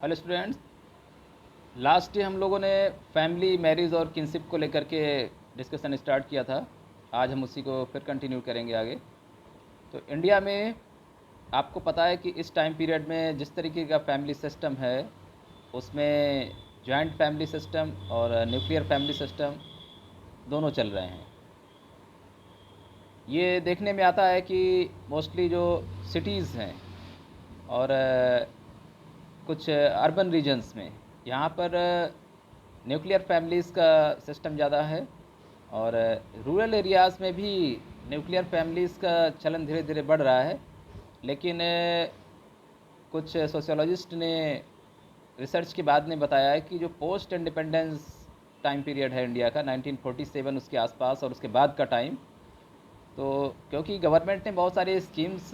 Hello students. Last day हम लोगों ने फैमिली मैरिज और किनशिप को लेकर के डिस्कशन स्टार्ट किया था। आज हम उसी को फिर कंटिन्यू करेंगे आगे। तो इंडिया में आपको पता है कि इस टाइम पीरियड में जिस तरीके का फैमिली सिस्टम है उसमें जॉइंट फैमिली सिस्टम और न्यूक्लियर फैमिली सिस्टम दोनों चल रहे हैं। ये देखने में आता है कि मोस्टली जो सिटीज़ हैं और कुछ अर्बन रीजन्स में यहाँ पर न्यूक्लियर फैमिलीज़ का सिस्टम ज़्यादा है और रूरल एरियाज़ में भी न्यूक्लियर फैमिलीज़ का चलन धीरे धीरे बढ़ रहा है। लेकिन कुछ सोशियोलॉजिस्ट ने रिसर्च के बाद ने बताया है कि जो पोस्ट इंडिपेंडेंस टाइम पीरियड है इंडिया का 1947 उसके आसपास और उसके बाद का टाइम, तो क्योंकि गवर्नमेंट ने बहुत सारी स्कीम्स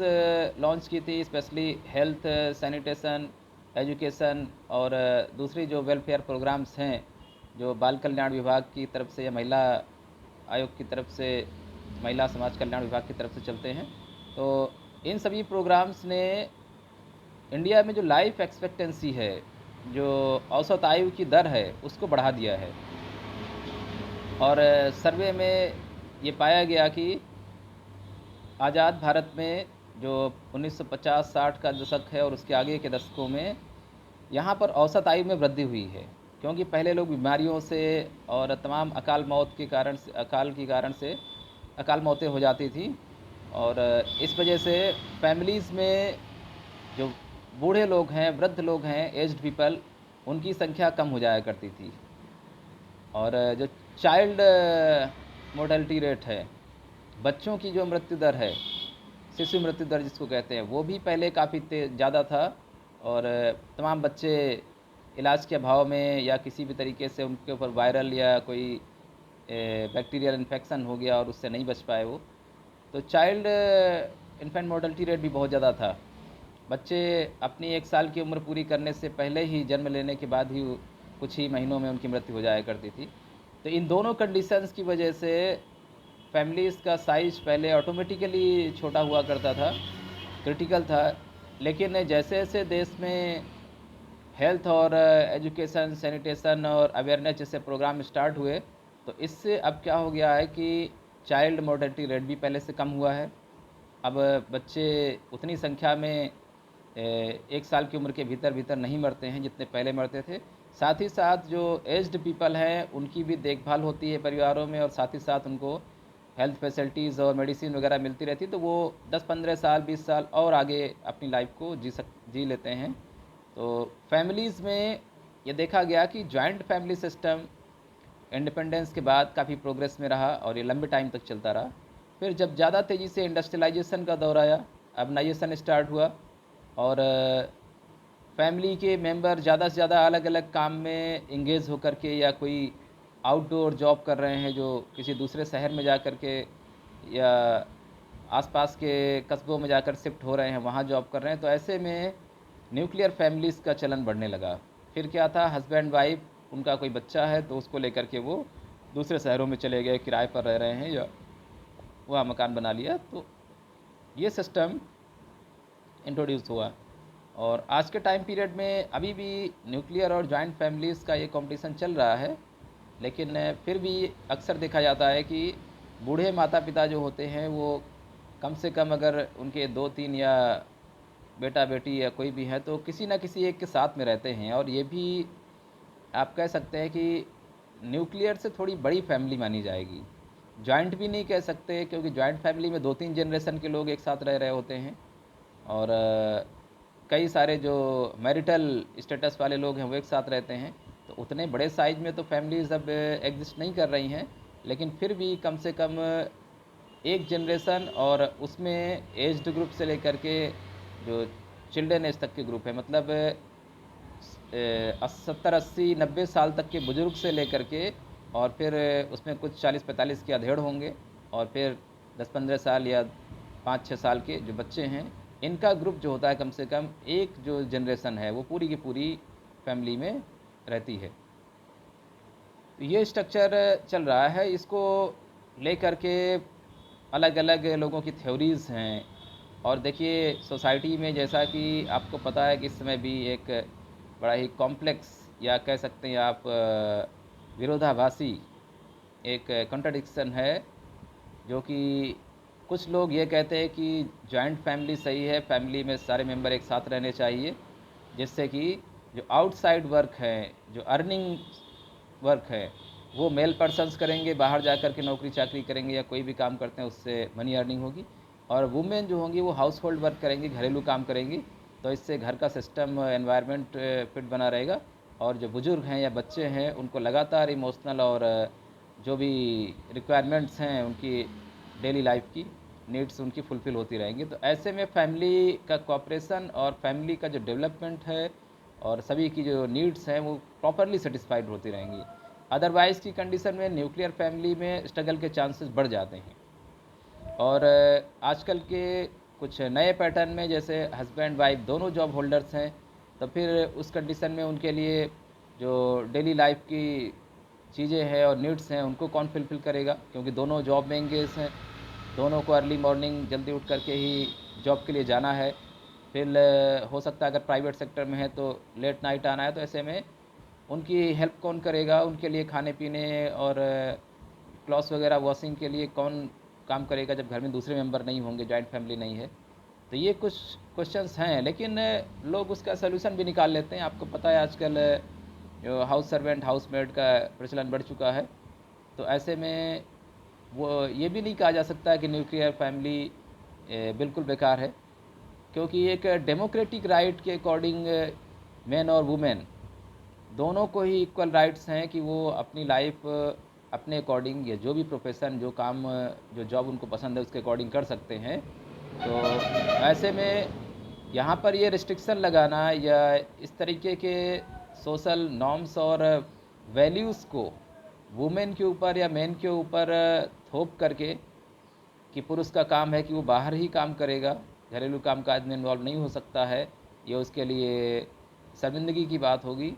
लॉन्च की थी, स्पेशली हेल्थ, सैनिटेशन, एजुकेशन और दूसरी जो वेलफेयर प्रोग्राम्स हैं जो बाल कल्याण विभाग की तरफ से या महिला आयोग की तरफ से, महिला समाज कल्याण विभाग की तरफ से चलते हैं। तो इन सभी प्रोग्राम्स ने इंडिया में जो लाइफ एक्सपेक्टेंसी है, जो औसत आयु की दर है, उसको बढ़ा दिया है। और सर्वे में ये पाया गया कि आज़ाद भारत में जो 1950-60 का दशक है और उसके आगे के दशकों में यहाँ पर औसत आयु में वृद्धि हुई है, क्योंकि पहले लोग बीमारियों से और तमाम अकाल के कारण से अकाल मौतें हो जाती थी। और इस वजह से फैमिलीज़ में जो बूढ़े लोग हैं, वृद्ध लोग हैं, एज्ड पीपल, उनकी संख्या कम हो जाया करती थी। और जो चाइल्ड मोर्टेलिटी रेट है, बच्चों की जो मृत्यु दर है, शिशु मृत्यु दर जिसको कहते हैं, वो भी पहले काफ़ी ज़्यादा था। और तमाम बच्चे इलाज के अभाव में या किसी भी तरीके से उनके ऊपर वायरल या कोई बैक्टीरियल इन्फेक्शन हो गया और उससे नहीं बच पाए वो, तो चाइल्ड इन्फेंट मोर्टेलिटी रेट भी बहुत ज़्यादा था। बच्चे अपनी 1 साल की उम्र पूरी करने से पहले ही, जन्म लेने के बाद ही कुछ ही महीनों में उनकी मृत्यु हो जाया करती थी। तो इन दोनों कंडीशंस की वजह से फैमिलीज़ का साइज़ पहले ऑटोमेटिकली छोटा हुआ करता था, क्रिटिकल था। लेकिन जैसे जैसे देश में हेल्थ और एजुकेशन, सैनिटेशन और अवेयरनेस जैसे प्रोग्राम स्टार्ट हुए, तो इससे अब क्या हो गया है कि चाइल्ड मोर्टेलिटी रेट भी पहले से कम हुआ है। अब बच्चे उतनी संख्या में 1 साल की उम्र के भीतर भीतर नहीं मरते हैं जितने पहले मरते थे। साथ ही साथ जो एज्ड पीपल हैं उनकी भी देखभाल होती है परिवारों में, और साथ ही साथ उनको हेल्थ फैसिलिटीज़ और मेडिसिन वगैरह मिलती रहती है, तो वो 10-15 साल, 20 साल और आगे अपनी लाइफ को जी लेते हैं। तो फैमिलीज़ में ये देखा गया कि जॉइंट फैमिली सिस्टम इंडिपेंडेंस के बाद काफ़ी प्रोग्रेस में रहा और ये लंबे टाइम तक चलता रहा। फिर जब ज़्यादा तेज़ी से इंडस्ट्रियलाइजेशन का दौर आया, अर्बनाइजेशन स्टार्ट हुआ और फैमिली के मेंबर ज़्यादा से ज़्यादा अलग अलग काम में इंगेज होकर के, या कोई आउटडोर जॉब कर रहे हैं जो किसी दूसरे शहर में जा कर के, या आसपास के कस्बों में जाकर शिफ्ट हो रहे हैं, वहाँ जॉब कर रहे हैं, तो ऐसे में न्यूक्लियर फैमिलीज़ का चलन बढ़ने लगा। फिर क्या था, हस्बैंड वाइफ, उनका कोई बच्चा है तो उसको लेकर के वो दूसरे शहरों में चले गए, किराए पर रह रहे हैं या वहाँ मकान बना लिया। तो ये सिस्टम इंट्रोड्यूस हुआ। और आज के टाइम पीरियड में अभी भी न्यूक्लियर और जॉइंट फैमिलीज़ का ये कंपटीशन चल रहा है। लेकिन फिर भी अक्सर देखा जाता है कि बूढ़े माता पिता जो होते हैं वो कम से कम, अगर उनके 2-3 या बेटा बेटी या कोई भी है, तो किसी ना किसी एक के साथ में रहते हैं। और ये भी आप कह सकते हैं कि न्यूक्लियर से थोड़ी बड़ी फैमिली मानी जाएगी। जॉइंट भी नहीं कह सकते, क्योंकि जॉइंट फैमिली में 2-3 जनरेशन के लोग एक साथ रह रहे होते हैं। और कई सारे जो मैरिटल स्टेटस वाले लोग हैं वो एक साथ रहते हैं। तो उतने बड़े साइज़ में तो फैमिलीज़ अब एग्जिस्ट नहीं कर रही हैं, लेकिन फिर भी कम से कम एक जनरेशन, और उसमें एज्ड ग्रुप से लेकर के जो चिल्ड्रन एज तक के ग्रुप है, मतलब 70-80-90 साल तक के बुज़ुर्ग से लेकर के, और फिर उसमें कुछ 40-45 के अधेड़ होंगे, और फिर 10-15 साल या 5-6 साल के जो बच्चे हैं, इनका ग्रुप जो होता है, कम से कम एक जो जनरेशन है वो पूरी की पूरी फैमिली में रहती है। तो ये स्ट्रक्चर चल रहा है। इसको लेकर के अलग अलग लोगों की थ्योरीज़ हैं। और देखिए सोसाइटी में, जैसा कि आपको पता है कि इस समय भी एक बड़ा ही कॉम्प्लेक्स या कह सकते हैं आप विरोधाभासी एक कॉन्ट्रडिक्शन है, जो कि कुछ लोग ये कहते हैं कि जॉइंट फैमिली सही है, फैमिली में सारे मेंबर एक साथ रहने चाहिए, जिससे कि जो आउटसाइड वर्क है, जो अर्निंग वर्क है, वो मेल पर्सन्स करेंगे, बाहर जा कर के नौकरी चाकरी करेंगे या कोई भी काम करते हैं उससे मनी अर्निंग होगी, और वुमेन जो होंगी वो हाउस होल्ड वर्क करेंगी, घरेलू काम करेंगी। तो इससे घर का सिस्टम एनवायरनमेंट फिट बना रहेगा, और जो बुज़ुर्ग हैं या बच्चे हैं उनको लगातार इमोशनल और जो भी रिक्वायरमेंट्स हैं उनकी डेली लाइफ की नीड्स उनकी फुलफ़िल होती रहेंगी। तो ऐसे में फैमिली का कोऑपरेशन और फैमिली का जो डेवलपमेंट है और सभी की जो नीड्स हैं वो प्रॉपरली सेटिस्फाइड होती रहेंगी। अदरवाइज़ की कंडीशन में न्यूक्लियर फैमिली में स्ट्रगल के चांसेस बढ़ जाते हैं। और आजकल के कुछ नए पैटर्न में जैसे हस्बैंड वाइफ दोनों जॉब होल्डर्स हैं, तो फिर उस कंडीशन में उनके लिए जो डेली लाइफ की चीज़ें हैं और नीड्स हैं उनको कौन फुलफ़िल करेगा, क्योंकि दोनों जॉब में एंगेज हैं, दोनों को अर्ली मॉर्निंग जल्दी उठ करके ही जॉब के लिए जाना है। फिर हो सकता है अगर प्राइवेट सेक्टर में है तो लेट नाइट आना है, तो ऐसे में उनकी हेल्प कौन करेगा, उनके लिए खाने पीने और क्लॉथ्स वगैरह वॉशिंग के लिए कौन काम करेगा जब घर में दूसरे मेंबर नहीं होंगे, जॉइंट फैमिली नहीं है। तो ये कुछ क्वेश्चंस हैं, लेकिन लोग उसका सलूशन भी निकाल लेते हैं। आपको पता है आजकल जो हाउस सर्वेंट हाउस मेड का प्रचलन बढ़ चुका है। तो ऐसे में वो ये भी नहीं कहा जा सकता कि न्यूक्लियर फैमिली बिल्कुल बेकार है, क्योंकि एक डेमोक्रेटिक राइट के अकॉर्डिंग मैन और वुमेन दोनों को ही इक्वल राइट्स हैं कि वो अपनी लाइफ अपने अकॉर्डिंग या जो भी प्रोफेशन जो काम जो जॉब उनको पसंद है उसके अकॉर्डिंग कर सकते हैं। तो ऐसे में यहाँ पर ये रिस्ट्रिक्शन लगाना या इस तरीके के सोशल नॉर्म्स और वैल्यूज़ को वुमेन के ऊपर या मेन के ऊपर थोप करके कि पुरुष का काम है कि वो बाहर ही काम करेगा, घरेलू कामकाज में इन्वॉल्व नहीं हो सकता है, ये उसके लिए शर्मिंदगी की बात होगी,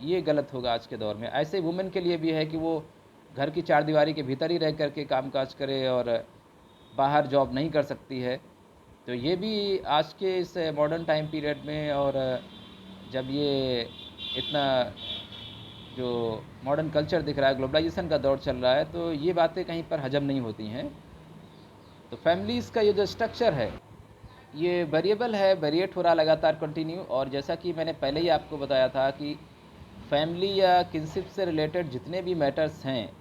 ये गलत होगा आज के दौर में। ऐसे वुमेन के लिए भी है कि वो घर की चारदीवारी के भीतर ही रह करके कामकाज करे और बाहर जॉब नहीं कर सकती है। तो ये भी आज के इस मॉडर्न टाइम पीरियड में और जब ये इतना जो मॉडर्न कल्चर दिख रहा है, ग्लोबलाइजेशन का दौर चल रहा है, तो ये बातें कहीं पर हजम नहीं होती हैं। तो फैमिलीज़ का ये जो स्ट्रक्चर है ये वेरिएबल है, वेरिएट हो रहा लगातार कंटिन्यू। और जैसा कि मैंने पहले ही आपको बताया था कि फैमिली या किनशिप से रिलेटेड जितने भी मैटर्स हैं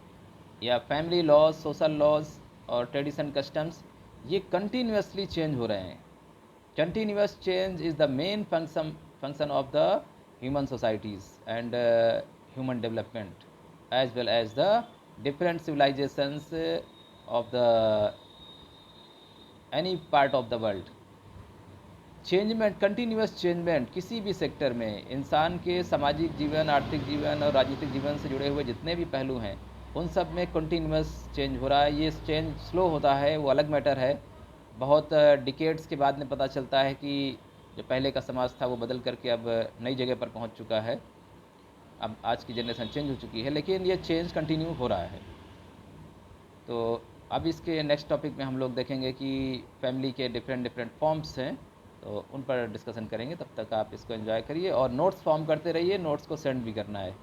या फैमिली लॉज, सोशल लॉज और ट्रेडिशन कस्टम्स, ये कंटिन्यूसली चेंज हो रहे हैं। Continuous change is the main function of the human societies and human development as well as the different civilizations of the any part of the world. Changement, continuous changement किसी भी sector में इंसान के सामाजिक जीवन, आर्थिक जीवन और राजनीतिक जीवन से जुड़े हुए जितने भी पहलू हैं उन सब में कंटिन्यूस चेंज हो रहा है। ये चेंज स्लो होता है वो अलग मैटर है, बहुत डिकेड्स के बाद में पता चलता है कि जो पहले का समाज था वो बदल करके अब नई जगह पर पहुंच चुका है, अब आज की जनरेशन चेंज हो चुकी है, लेकिन ये चेंज कंटिन्यू हो रहा है। तो अब इसके नेक्स्ट टॉपिक में हम लोग देखेंगे कि फैमिली के डिफरेंट फॉर्म्स हैं, तो उन पर डिस्कशन करेंगे। तब तक आप इसको एंजॉय करिए और नोट्स फॉर्म करते रहिए, नोट्स को सेंड भी करना है।